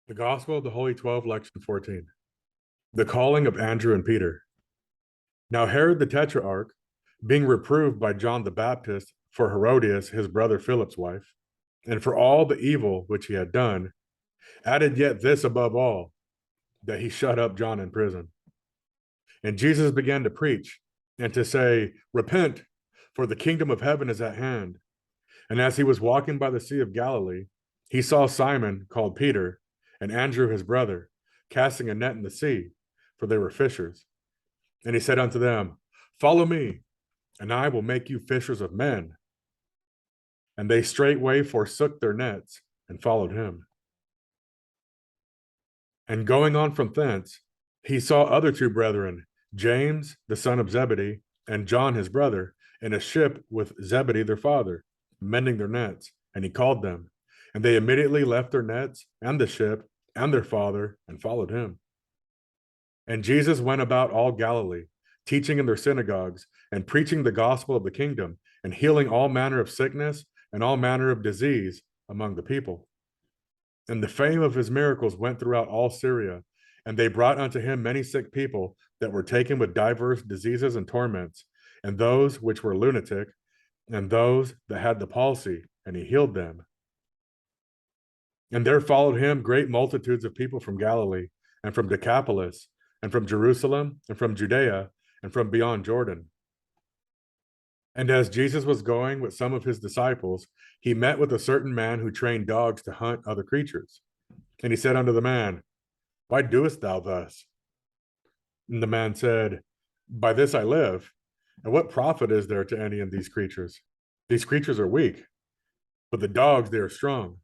The Gospel of the Holy 12, Lection 14. The calling of Andrew and Peter. Now Herod the Tetrarch, being reproved by John the Baptist for Herodias, his brother Philip's wife, and for all the evil which he had done, added yet this above all, that he shut up John in prison. And Jesus began to preach and to say, Repent, for the kingdom of heaven is at hand. And as he was walking by the Sea of Galilee, he saw Simon, called Peter, and Andrew his brother, casting a net in the sea, for they were fishers. And he said unto them, Follow me, and I will make you fishers of men. And they straightway forsook their nets and followed him. And going on from thence, he saw other two brethren, James the son of Zebedee, and John his brother, in a ship with Zebedee their father, mending their nets. And he called them. And they immediately left their nets and the ship and their father and followed him. And Jesus went about all Galilee, teaching in their synagogues and preaching the gospel of the kingdom and healing all manner of sickness and all manner of disease among the people. And the fame of his miracles went throughout all Syria, and they brought unto him many sick people that were taken with divers diseases and torments, and those which were lunatic, and those that had the palsy, and he healed them. And there followed him great multitudes of people from Galilee, and from Decapolis, and from Jerusalem, and from Judea, and from beyond Jordan. And as Jesus was going with some of his disciples, he met with a certain man who trained dogs to hunt other creatures. And he said unto the man, Why doest thou thus? And the man said, By this I live. And what profit is there to any of these creatures? These creatures are weak, but the dogs, they are strong.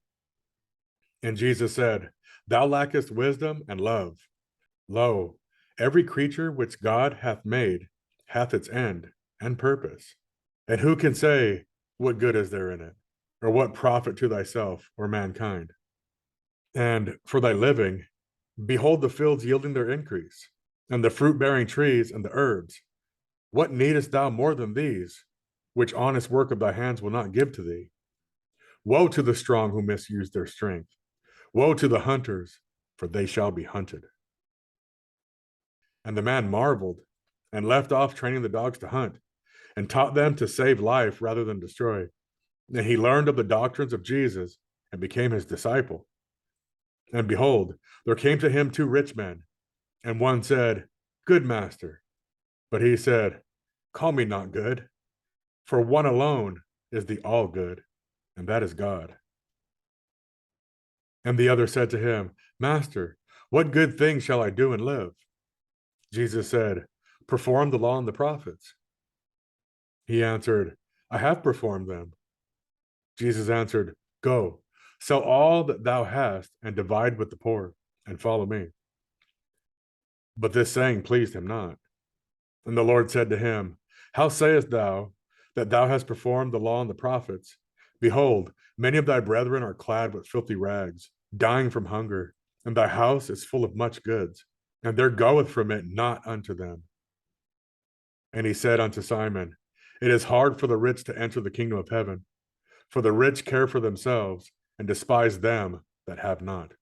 And Jesus said, Thou lackest wisdom and love. Lo, every creature which God hath made hath its end and purpose. And who can say, What good is there in it? Or what profit to thyself or mankind? And for thy living, behold the fields yielding their increase, and the fruit-bearing trees and the herbs. What needest thou more than these, which honest work of thy hands will not give to thee? Woe to the strong who misuse their strength. Woe to the hunters, for they shall be hunted. And the man marveled, and left off training the dogs to hunt, and taught them to save life rather than destroy. And he learned of the doctrines of Jesus, and became his disciple. And behold, there came to him two rich men, and one said, Good master. But he said, Call me not good, for one alone is the all good, and that is God. And the other said to him, Master, what good thing shall I do and live? Jesus said, Perform the law and the prophets. He answered, I have performed them. Jesus answered, Go, sell all that thou hast, and divide with the poor, and follow me. But this saying pleased him not. And the Lord said to him, How sayest thou that thou hast performed the law and the prophets? Behold, many of thy brethren are clad with filthy rags, dying from hunger, and thy house is full of much goods, and there goeth from it not unto them. And he said unto Simon, It is hard for the rich to enter the kingdom of heaven, for the rich care for themselves, and despise them that have not.